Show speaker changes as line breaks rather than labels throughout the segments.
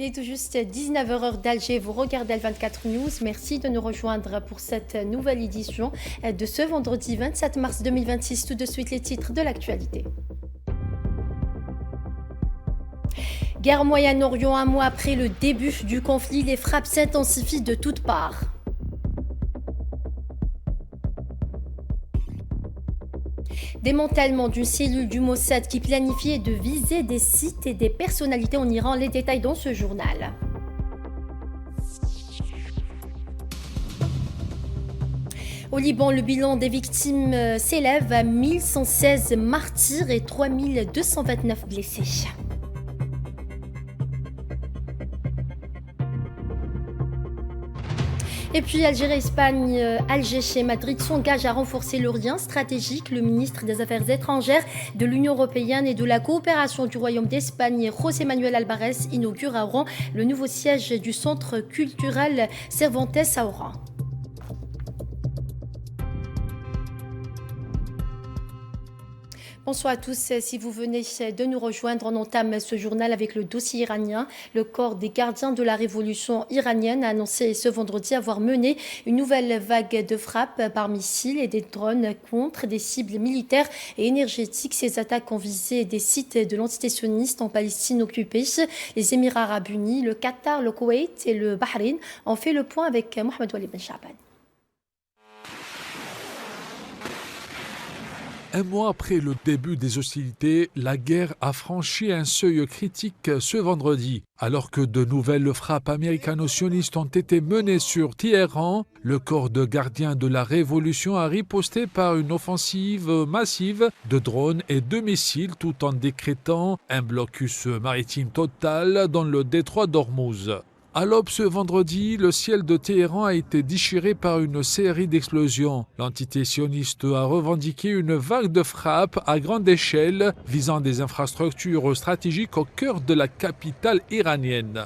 Il est tout juste 19h heure d'Alger, vous regardez L24 News. Merci de nous rejoindre pour cette nouvelle édition de ce vendredi 27 mars 2026. Tout de suite les titres de l'actualité. Guerre au Moyen-Orient, un mois après le début du conflit, les frappes s'intensifient de toutes parts. Démantèlement d'une cellule du Mossad qui planifiait de viser des sites et des personnalités en Iran. Les détails dans ce journal. Au Liban, le bilan des victimes s'élève à 1116 martyrs et 3229 blessés. Et puis Algérie-Espagne, Alger chez Madrid s'engage à renforcer le lien stratégique. Le ministre des Affaires étrangères de l'Union européenne et de la coopération du Royaume d'Espagne, José Manuel Alvarez, inaugure à Oran le nouveau siège du centre culturel Cervantes à Oran. Bonsoir à tous. Si vous venez de nous rejoindre, on entame ce journal avec le dossier iranien. Le corps des gardiens de la révolution iranienne a annoncé ce vendredi avoir mené une nouvelle vague de frappes par missiles et des drones contre des cibles militaires et énergétiques. Ces attaques ont visé des sites de l'entité sioniste en Palestine occupée. Les Émirats arabes unis, le Qatar, le Koweït et le Bahreïn ont fait le point avec Mohamed Walid Ben Shaban.
Un mois après le début des hostilités, la guerre a franchi un seuil critique ce vendredi. Alors que de nouvelles frappes américano-sionistes ont été menées sur Téhéran, le corps de gardien de la révolution a riposté par une offensive massive de drones et de missiles tout en décrétant un blocus maritime total dans le détroit d'Ormuz. À l'aube ce vendredi, le ciel de Téhéran a été déchiré par une série d'explosions. L'entité sioniste a revendiqué une vague de frappes à grande échelle visant des infrastructures stratégiques au cœur de la capitale iranienne.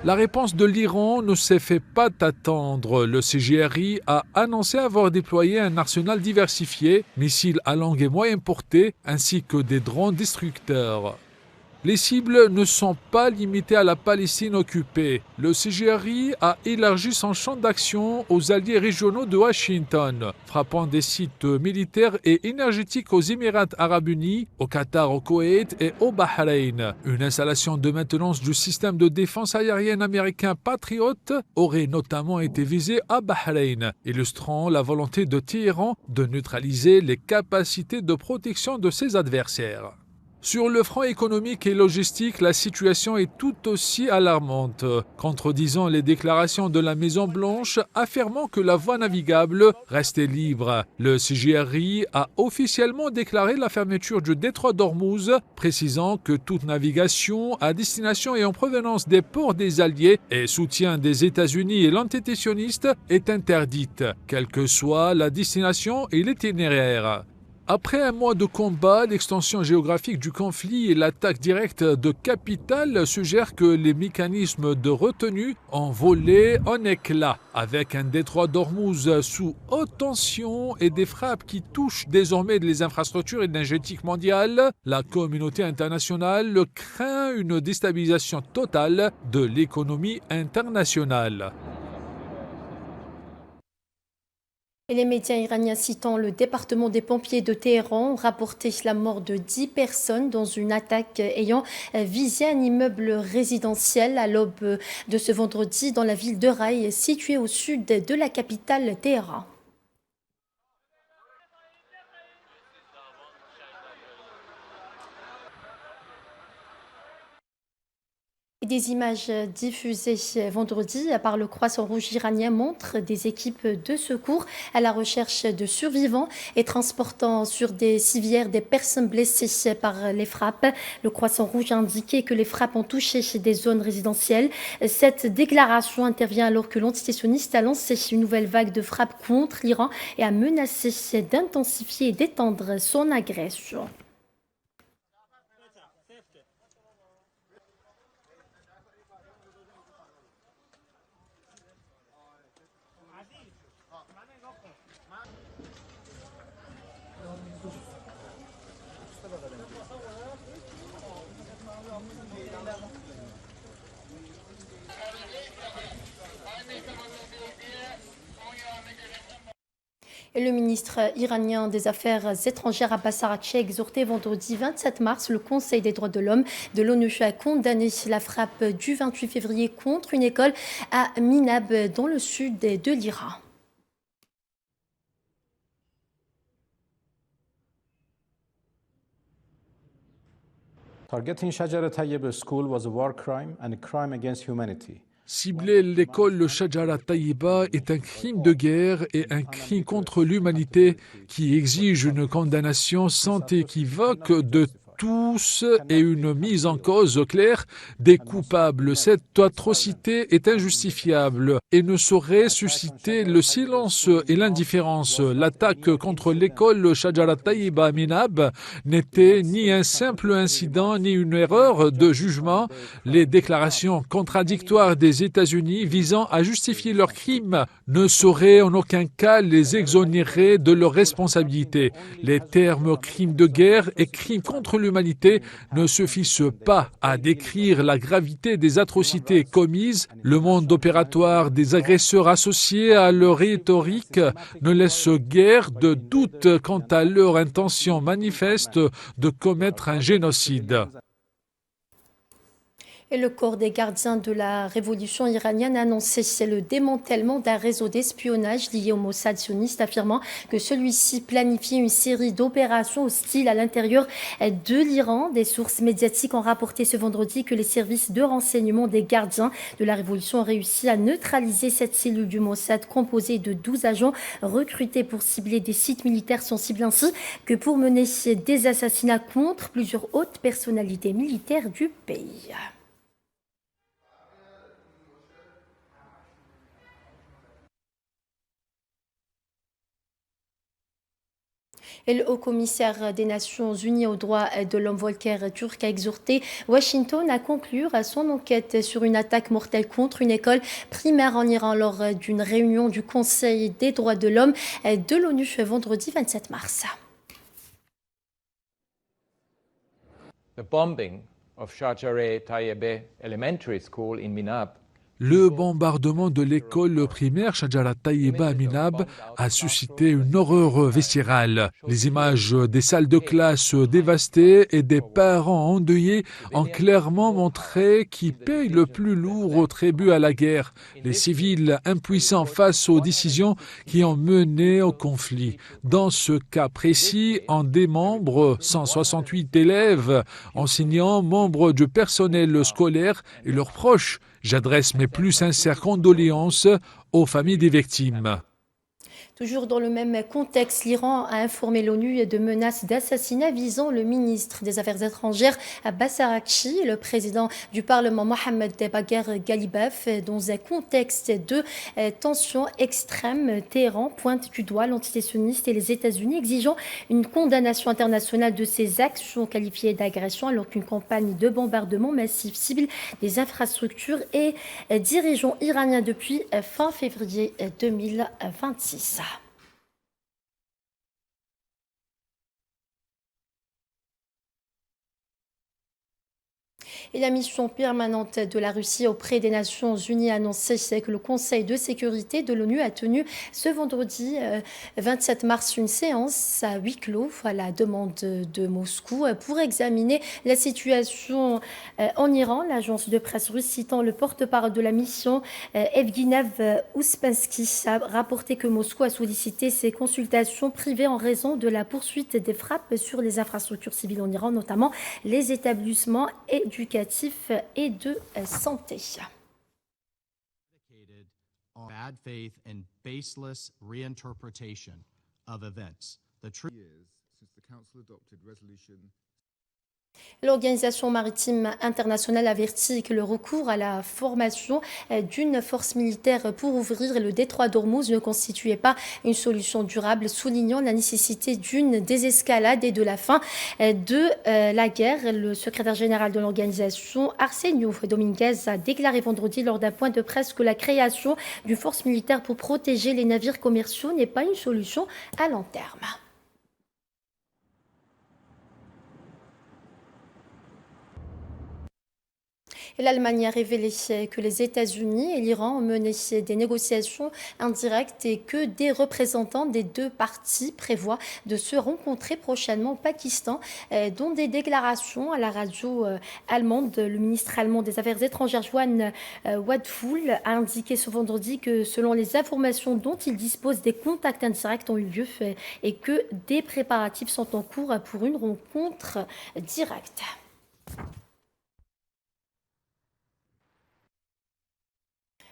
La réponse de l'Iran ne s'est fait pas attendre. Le CJRI a annoncé avoir déployé un arsenal diversifié, missiles à longue et moyenne portée, ainsi que des drones destructeurs. Les cibles ne sont pas limitées à la Palestine occupée. Le CJRI a élargi son champ d'action aux alliés régionaux de Washington, frappant des sites militaires et énergétiques aux Émirats arabes unis, au Qatar, au Koweït et au Bahreïn. Une installation de maintenance du système de défense aérienne américain Patriot aurait notamment été visée à Bahreïn, illustrant la volonté de Téhéran de neutraliser les capacités de protection de ses adversaires. Sur le front économique et logistique, la situation est tout aussi alarmante, contredisant les déclarations de la Maison-Blanche affirmant que la voie navigable restait libre. Le CJRI a officiellement déclaré la fermeture du détroit d'Ormuz, précisant que toute navigation à destination et en provenance des ports des Alliés et soutien des États-Unis et l'entité sioniste est interdite, quelle que soit la destination et l'itinéraire. Après un mois de combat, l'extension géographique du conflit et l'attaque directe de capitales suggèrent que les mécanismes de retenue ont volé en éclats, avec un détroit d'Ormuz sous haute tension et des frappes qui touchent désormais les infrastructures énergétiques mondiales. La communauté internationale craint une déstabilisation totale de l'économie internationale.
Et les médias iraniens citant le département des pompiers de Téhéran ont rapporté la mort de 10 personnes dans une attaque ayant visé un immeuble résidentiel à l'aube de ce vendredi dans la ville de Rai, située au sud de la capitale Téhéran. Des images diffusées vendredi par le Croissant Rouge iranien montrent des équipes de secours à la recherche de survivants et transportant sur des civières des personnes blessées par les frappes. Le Croissant Rouge a indiqué que les frappes ont touché des zones résidentielles. Cette déclaration intervient alors que l'entité sioniste a lancé une nouvelle vague de frappes contre l'Iran et a menacé d'intensifier et d'étendre son agression. Et le ministre iranien des Affaires étrangères Abbas Araghchi a exhorté vendredi 27 mars le Conseil des droits de l'homme de l'ONU à condamner la frappe du 28 février contre une école à Minab dans le sud de l'Iran.
Targeting Shajara Tayyib School was a war crime and a crime against humanity.
Cibler l'école Shajara Tayyiba est un crime de guerre et un crime contre l'humanité qui exige une condamnation sans équivoque de tous et une mise en cause claire des coupables. Cette atrocité est injustifiable et ne saurait susciter le silence et l'indifférence. L'attaque contre l'école Shajara Tayyiba à Minab n'était ni un simple incident ni une erreur de jugement. Les déclarations contradictoires des États-Unis visant à justifier leurs crimes ne sauraient en aucun cas les exonérer de leurs responsabilités. Les termes crimes de guerre et crimes contre l'humanité ne suffisent pas à décrire la gravité des atrocités commises. Le monde opératoire des agresseurs associés à leur rhétorique ne laisse guère de doute quant à leur intention manifeste de commettre un génocide.
Et le corps des gardiens de la révolution iranienne a annoncé le démantèlement d'un réseau d'espionnage lié au Mossad sioniste, affirmant que celui-ci planifie une série d'opérations hostiles à l'intérieur de l'Iran. Des sources médiatiques ont rapporté ce vendredi que les services de renseignement des gardiens de la révolution ont réussi à neutraliser cette cellule du Mossad composée de 12 agents recrutés pour cibler des sites militaires sensibles ainsi que pour mener des assassinats contre plusieurs hautes personnalités militaires du pays. Et le haut-commissaire des Nations Unies aux droits de l'homme Volker Turk a exhorté Washington à conclure son enquête sur une attaque mortelle contre une école primaire en Iran lors d'une réunion du Conseil des droits de l'homme de l'ONU vendredi 27 mars.
The bombing of Shajara Tayyib Elementary School in Minab.
Le bombardement de l'école primaire Shajara Tayyiba à Minab a suscité une horreur viscérale. Les images des salles de classe dévastées et des parents endeuillés ont clairement montré qui paye le plus lourd tribut à la guerre, les civils impuissants face aux décisions qui ont mené au conflit. Dans ce cas précis, on démembre 168 élèves, enseignants, membres du personnel scolaire et leurs proches. J'adresse mes plus sincères condoléances aux familles des victimes.
Toujours dans le même contexte, l'Iran a informé l'ONU de menaces d'assassinat visant le ministre des Affaires étrangères Abbas Araghchi, le président du Parlement Mohammad Bagher Ghalibaf. Dans un contexte de tension extrême, Téhéran pointe du doigt l'entité sioniste et les États-Unis exigeant une condamnation internationale de ces actions qualifiées d'agression alors qu'une campagne de bombardement massif cible des infrastructures et dirigeants iraniens depuis fin février 2026. Et la mission permanente de la Russie auprès des Nations Unies a annoncé que le Conseil de sécurité de l'ONU a tenu ce vendredi 27 mars une séance à huis clos à la demande de Moscou pour examiner la situation en Iran. L'agence de presse russe citant le porte-parole de la mission Evguenev Uspensky a rapporté que Moscou a sollicité ces consultations privées en raison de la poursuite des frappes sur les infrastructures civiles en Iran, notamment les établissements éducatifs et de santé.
Bad faith and baseless reinterpretation of events.
L'Organisation maritime internationale avertit que le recours à la formation d'une force militaire pour ouvrir le détroit d'Ormuz ne constituait pas une solution durable, soulignant la nécessité d'une désescalade et de la fin de la guerre. Le secrétaire général de l'organisation, Arsenio Dominguez, a déclaré vendredi lors d'un point de presse que la création d'une force militaire pour protéger les navires commerciaux n'est pas une solution à long terme. Et l'Allemagne a révélé que les États-Unis et l'Iran ont mené des négociations indirectes et que des représentants des deux parties prévoient de se rencontrer prochainement au Pakistan, dont des déclarations à la radio allemande. Le ministre allemand des Affaires étrangères, Johann Wadful, a indiqué ce vendredi que selon les informations dont il dispose, des contacts indirects ont eu lieu et que des préparatifs sont en cours pour une rencontre directe.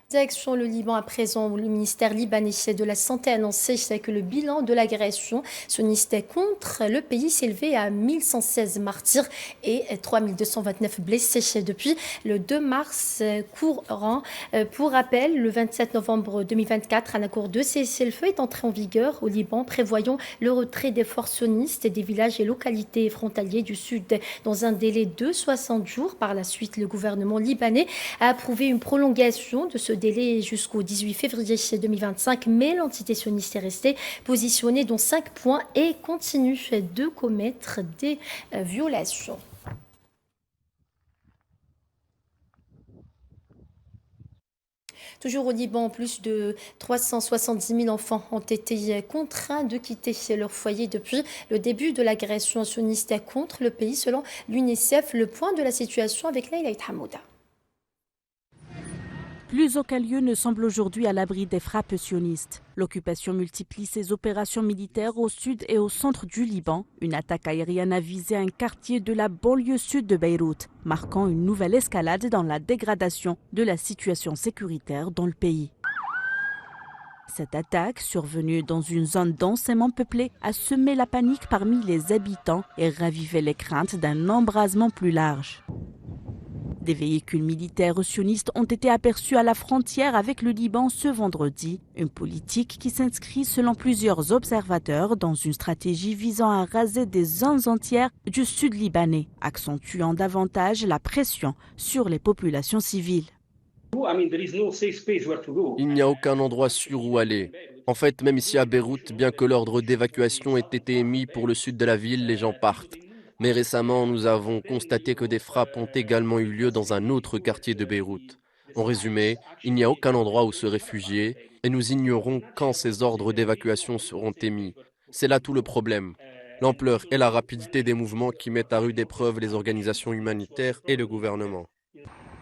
Direction le Liban à présent, où le ministère libanais de la Santé a annoncé que le bilan de l'agression sioniste contre le pays s'élevait à 1116 martyrs et 3229 blessés depuis le 2 mars courant. Pour rappel, le 27 novembre 2024, un accord de cessez-le-feu est entré en vigueur au Liban, prévoyant le retrait des forces sionistes des villages et localités frontaliers du sud dans un délai de 60 jours. Par la suite, le gouvernement libanais a approuvé une prolongation de ce délai jusqu'au 18 février 2025, mais l'entité sioniste est restée positionnée dans 5 points et continue de commettre des violations. Toujours au Liban, plus de 370 000 enfants ont été contraints de quitter leur foyer depuis le début de l'agression sioniste contre le pays, selon l'UNICEF. Le point de la situation avec Leïla Hamouda.
Plus aucun lieu ne semble aujourd'hui à l'abri des frappes sionistes. L'occupation multiplie ses opérations militaires au sud et au centre du Liban. Une attaque aérienne a visé un quartier de la banlieue sud de Beyrouth, marquant une nouvelle escalade dans la dégradation de la situation sécuritaire dans le pays. Cette attaque, survenue dans une zone densément peuplée, a semé la panique parmi les habitants et ravivé les craintes d'un embrasement plus large. Des véhicules militaires sionistes ont été aperçus à la frontière avec le Liban ce vendredi, une politique qui s'inscrit selon plusieurs observateurs dans une stratégie visant à raser des zones entières du sud libanais, accentuant davantage la pression sur les populations civiles.
Il n'y a aucun endroit sûr où aller. En fait, même ici à Beyrouth, bien que l'ordre d'évacuation ait été émis pour le sud de la ville, les gens partent. Mais récemment, nous avons constaté que des frappes ont également eu lieu dans un autre quartier de Beyrouth. En résumé, il n'y a aucun endroit où se réfugier et nous ignorons quand ces ordres d'évacuation seront émis. C'est là tout le problème. L'ampleur et la rapidité des mouvements qui mettent à rude épreuve les organisations humanitaires et le gouvernement.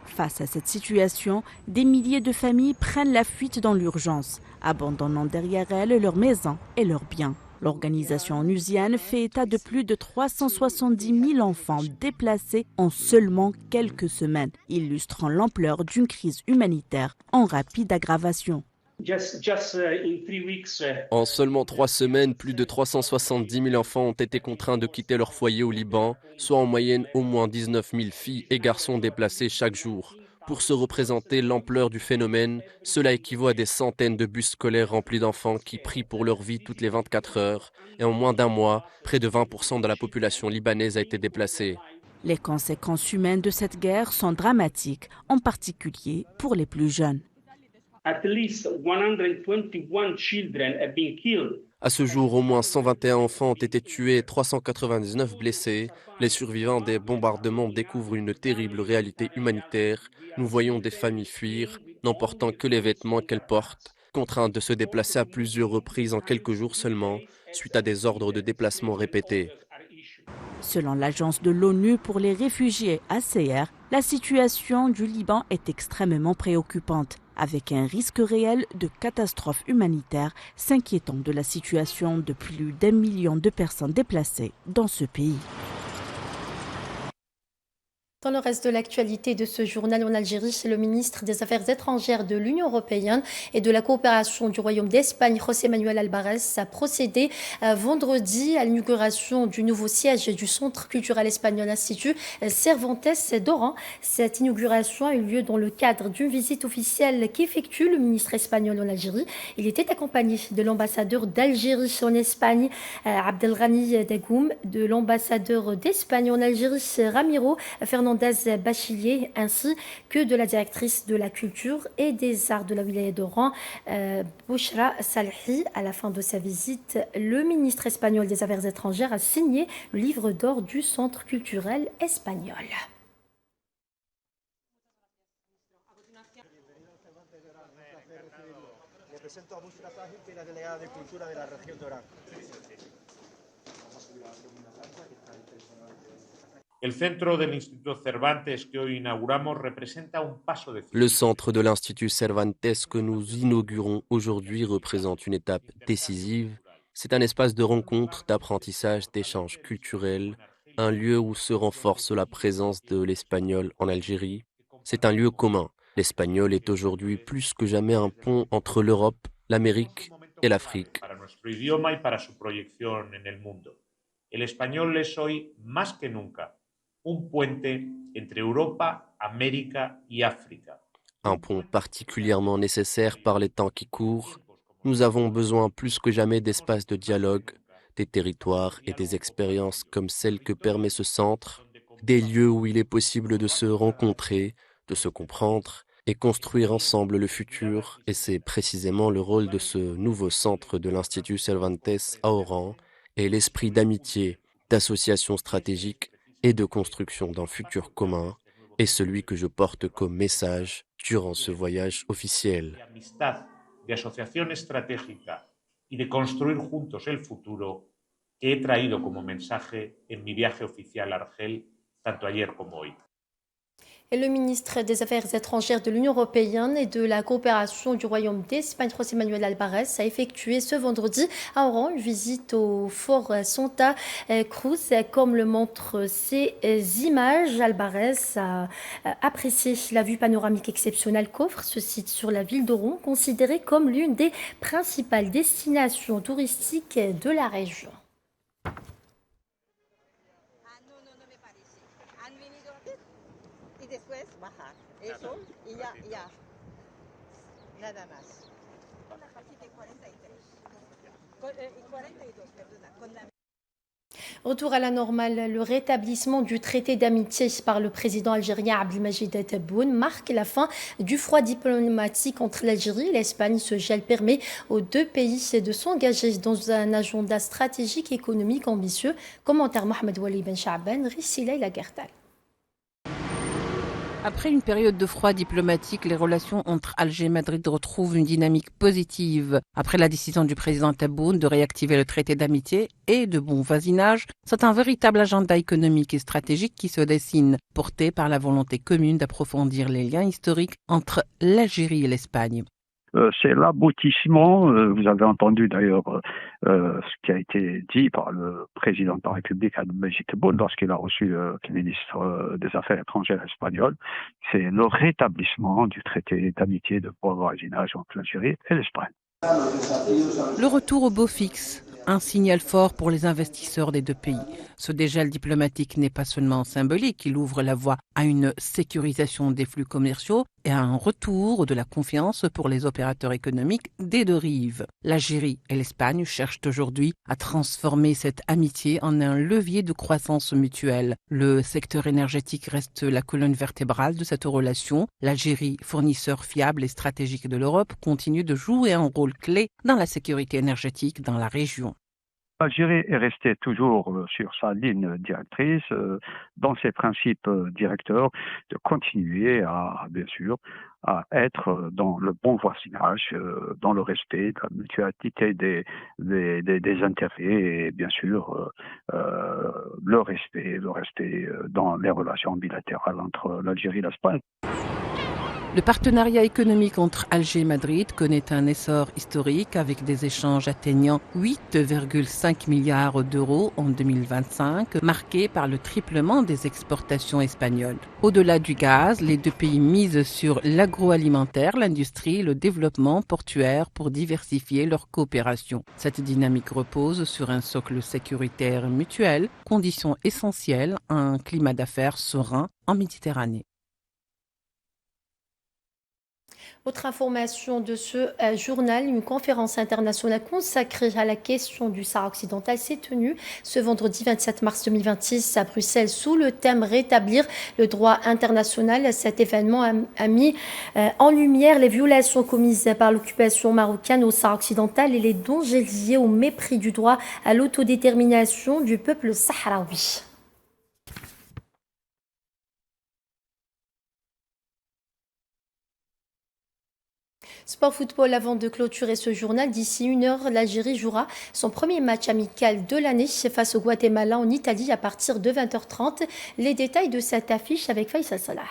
Face à cette situation, des milliers de familles prennent la fuite dans l'urgence, abandonnant derrière elles leurs maisons et leurs biens. L'organisation onusienne fait état de plus de 370 000 enfants déplacés en seulement quelques semaines, illustrant l'ampleur d'une crise humanitaire en rapide aggravation.
En seulement 3 semaines, plus de 370 000 enfants ont été contraints de quitter leur foyer au Liban, soit en moyenne au moins 19 000 filles et garçons déplacés chaque jour. Pour se représenter l'ampleur du phénomène, cela équivaut à des centaines de bus scolaires remplis d'enfants qui prient pour leur vie toutes les 24 heures. Et en moins d'un mois, près de 20% de la population libanaise a été déplacée.
Les conséquences humaines de cette guerre sont dramatiques, en particulier pour les plus jeunes.
À ce jour, au moins 121 enfants ont été tués et 399 blessés. Les survivants des bombardements découvrent une terrible réalité humanitaire. Nous voyons des familles fuir, n'emportant que les vêtements qu'elles portent, contraintes de se déplacer à plusieurs reprises en quelques jours seulement, suite à des ordres de déplacement répétés.
Selon l'agence de l'ONU pour les réfugiés HCR, la situation du Liban est extrêmement préoccupante, avec un risque réel de catastrophe humanitaire, s'inquiétant de la situation de plus d'1 million de personnes déplacées dans ce pays.
Dans le reste de l'actualité de ce journal en Algérie, le ministre des Affaires étrangères de l'Union européenne et de la coopération du Royaume d'Espagne, José Manuel Alvarez, a procédé vendredi à l'inauguration du nouveau siège du Centre culturel espagnol Institut Cervantes d'Oran. Cette inauguration a eu lieu dans le cadre d'une visite officielle qu'effectue le ministre espagnol en Algérie. Il était accompagné de l'ambassadeur d'Algérie en Espagne, Abdelghani Dagoum, de l'ambassadeur d'Espagne en Algérie, Ramiro Fernandez Bachilier, ainsi que de la directrice de la culture et des arts de la wilaya d'Oran, Bouchra Salhi. À la fin de sa visite, le ministre espagnol des Affaires étrangères a signé le livre d'or du Centre culturel espagnol.
El centro del Instituto Cervantes que hoy inauguramos representa un paso decisivo.
Le centre de l'Institut Cervantes que nous inaugurons aujourd'hui représente une étape décisive. C'est un espace de rencontre, d'apprentissage, d'échange culturel, un lieu où se renforce la présence de l'espagnol en Algérie. C'est un lieu commun. L'espagnol est aujourd'hui plus que jamais un pont entre l'Europe, l'Amérique et l'Afrique.
Para nuestro idioma y para su proyección en el mundo. El español es hoy más que nunca un puente entre Europa, América y África.
Un pont particulièrement nécessaire par les temps qui courent. Nous avons besoin plus que jamais d'espaces de dialogue, des territoires et des expériences comme celles que permet ce centre, des lieux où il est possible de se rencontrer, de se comprendre et construire ensemble le futur. Et c'est précisément le rôle de ce nouveau centre de l'Institut Cervantes à Oran et l'esprit d'amitié, d'association stratégique et de construction d'un futur commun est celui que je porte comme message durant ce voyage officiel.
De amistad, de asociación estratégica y de construir juntos el futuro que he traído como mensaje en mi viaje oficial a Argel, tanto ayer como hoy.
Et le ministre des Affaires étrangères de l'Union européenne et de la coopération du Royaume d'Espagne, José Manuel Alvarez, a effectué ce vendredi à Oran une visite au fort Santa Cruz. Comme le montrent ces images, Alvarez a apprécié la vue panoramique exceptionnelle qu'offre ce site sur la ville d'Oran, considérée comme l'une des principales destinations touristiques de la région.
Eso y ya. Nada más. Con la partie de 43. 42, perdona.
Retour à la normale, le rétablissement du traité d'amitié par le président algérien Abdelmajid Tebboune marque la fin du froid diplomatique entre l'Algérie et l'Espagne. Ce gel permet aux deux pays de s'engager dans un agenda stratégique et économique ambitieux. Commentaire Mohamed Wali Ben Chaban, Rissila Lagertal.
Après une période de froid diplomatique, les relations entre Alger et Madrid retrouvent une dynamique positive. Après la décision du président Tebboune de réactiver le traité d'amitié et de bon voisinage, c'est un véritable agenda économique et stratégique qui se dessine, porté par la volonté commune d'approfondir les liens historiques entre l'Algérie et l'Espagne.
C'est l'aboutissement, vous avez entendu d'ailleurs ce qui a été dit par le président de la République, Abdelmajid Tebboune, lorsqu'il a reçu le ministre des Affaires étrangères espagnol. C'est le rétablissement du traité d'amitié de bon voisinage entre l'Algérie et l'Espagne.
Le retour au beau fixe, un signal fort pour les investisseurs des deux pays. Ce dégel diplomatique n'est pas seulement symbolique, il ouvre la voie à une sécurisation des flux commerciaux et à un retour de la confiance pour les opérateurs économiques des deux rives. L'Algérie et l'Espagne cherchent aujourd'hui à transformer cette amitié en un levier de croissance mutuelle. Le secteur énergétique reste la colonne vertébrale de cette relation. L'Algérie, fournisseur fiable et stratégique de l'Europe, continue de jouer un rôle clé dans la sécurité énergétique dans la région.
L'Algérie est restée toujours sur sa ligne directrice, dans ses principes directeurs, de continuer à, bien sûr, à être dans le bon voisinage, dans le respect de la mutualité des intérêts et bien sûr le respect dans les relations bilatérales entre l'Algérie et l'Espagne.
Le partenariat économique entre Alger et Madrid connaît un essor historique avec des échanges atteignant 8,5 milliards d'euros en 2025, marqué par le triplement des exportations espagnoles. Au-delà du gaz, les deux pays misent sur l'agroalimentaire, l'industrie et le développement portuaire pour diversifier leur coopération. Cette dynamique repose sur un socle sécuritaire mutuel, condition essentielle à un climat d'affaires serein en Méditerranée.
Autre information de ce journal, une conférence internationale consacrée à la question du Sahara occidental s'est tenue ce vendredi 27 mars 2026 à Bruxelles sous le thème Rétablir le droit international. Cet événement a mis en lumière les violations commises par l'occupation marocaine au Sahara occidental et les dangers liés au mépris du droit à l'autodétermination du peuple sahraoui. Sport football avant de clôturer ce journal. D'ici 1 heure, l'Algérie jouera son premier match amical de l'année face au Guatemala en Italie à partir de 20h30. Les détails de cette affiche avec Faisal Salah.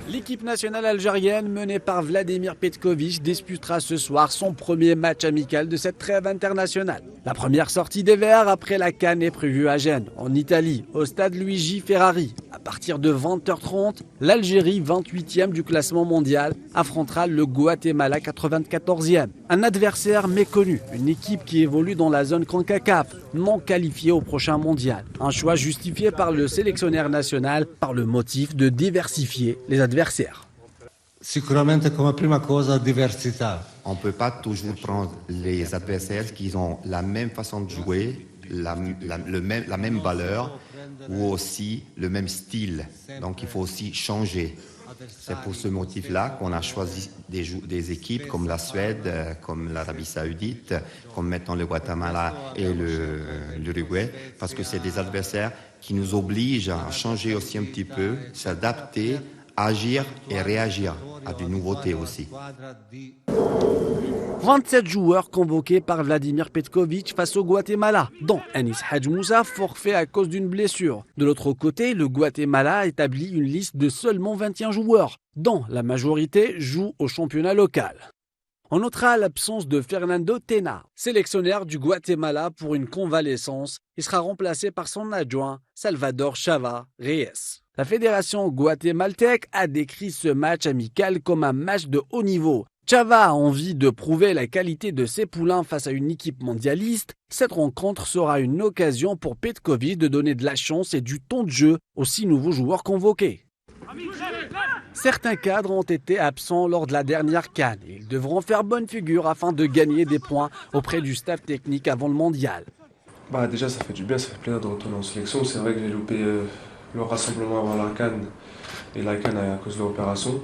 L'équipe nationale algérienne menée par Vladimir Petković disputera ce soir son premier match amical de cette trêve internationale. La première sortie des Verts après la CAN est prévue à Gênes, en Italie, au stade Luigi Ferrari. À partir de 20h30, l'Algérie, 28e du classement mondial, affrontera le Guatemala, 94e. Un adversaire méconnu, une équipe qui évolue dans la zone CONCACAF, non qualifiée au prochain mondial. Un choix justifié par le sélectionneur national par le motif de diversifier les adversaires.
Sicuramente come prima cosa diversità.
On ne peut pas toujours prendre les adversaires qui ont la même façon de jouer, la même valeur ou aussi le même style. Donc il faut aussi changer. C'est pour ce motif-là qu'on a choisi des équipes comme la Suède, comme l'Arabie Saoudite, comme maintenant le Guatemala et l'Uruguay, parce que c'est des adversaires qui nous obligent à changer aussi un petit peu, s'adapter, agir et réagir à des nouveautés aussi.
27 joueurs convoqués par Vladimir Petković face au Guatemala, dont Anis Hadj Moussa, forfait à cause d'une blessure. De l'autre côté, le Guatemala a établi une liste de seulement 21 joueurs, dont la majorité joue au championnat local. On notera l'absence de Fernando Tena, sélectionneur du Guatemala pour une convalescence. Il sera remplacé par son adjoint, Salvador Chava Reyes. La fédération guatémaltèque a décrit ce match amical comme un match de haut niveau. Chava a envie de prouver la qualité de ses poulains face à une équipe mondialiste. Cette rencontre sera une occasion pour Petković de donner de la chance et du temps de jeu aux 6 nouveaux joueurs convoqués. Certains cadres ont été absents lors de la dernière CAN. Ils devront faire bonne figure afin de gagner des points auprès du staff technique avant le mondial.
Déjà ça fait du bien, ça fait plaisir de retourner en sélection. C'est vrai que j'ai loupé le rassemblement avant la CAN et la CAN à cause de l'opération.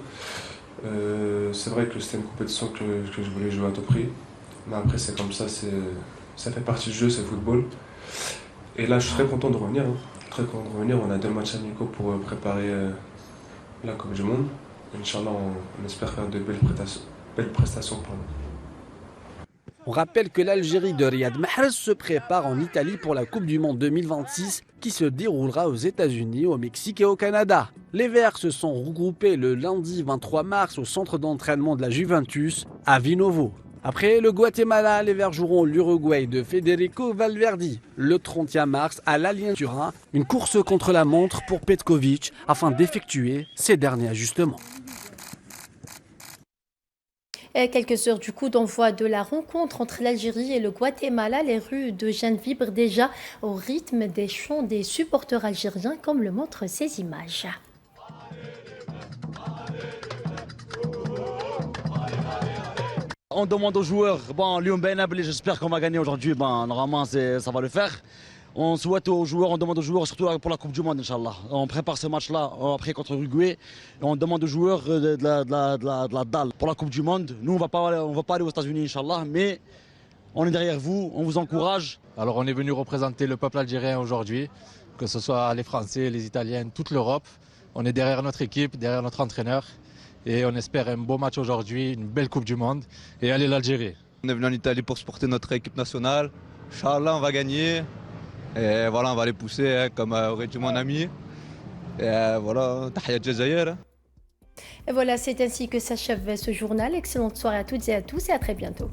C'est vrai que c'était une compétition que je voulais jouer à tout prix. Mais après c'est comme ça, ça fait partie du jeu, c'est le football. Et là je suis très content de revenir. Très content de revenir. On a 2 matchs amicaux pour préparer la Coupe du Monde. Inch'Allah, on espère faire de belles prestations pour nous.
On rappelle que l'Algérie de Riyad Mahrez se prépare en Italie pour la Coupe du Monde 2026 qui se déroulera aux États-Unis, au Mexique et au Canada. Les Verts se sont regroupés le lundi 23 mars au centre d'entraînement de la Juventus à Vinovo. Après le Guatemala, les Verts joueront l'Uruguay de Federico Valverde le 30 mars à l'Allianz Turin, une course contre la montre pour Petković afin d'effectuer ses derniers ajustements.
Et quelques heures du coup d'envoi de la rencontre entre l'Algérie et le Guatemala, les rues de Gênes vibrent déjà au rythme des chants des supporters algériens, comme le montrent ces images.
On demande aux joueurs, Lyon Ben Ablé, j'espère qu'on va gagner aujourd'hui, normalement ça va le faire. On souhaite aux joueurs, on demande aux joueurs, surtout pour la Coupe du Monde, Inch'Allah. On prépare ce match-là après contre l'Uruguay. On demande aux joueurs de la dalle pour la Coupe du Monde. Nous, on va pas aller aux États-Unis, Inch'Allah, mais on est derrière vous, on vous encourage.
Alors on est venu représenter le peuple algérien aujourd'hui, que ce soit les Français, les Italiens, toute l'Europe. On est derrière notre équipe, derrière notre entraîneur. Et on espère un beau match aujourd'hui, une belle Coupe du Monde et aller l'Algérie.
On est venu en Italie pour supporter notre équipe nationale. Inch'Allah, on va gagner. Et voilà, on va les pousser comme aurait dit mon ami. Et voilà, Tahiyat Jazair.
Et voilà, c'est ainsi que s'achève ce journal. Excellente soirée à toutes et à tous et à très bientôt.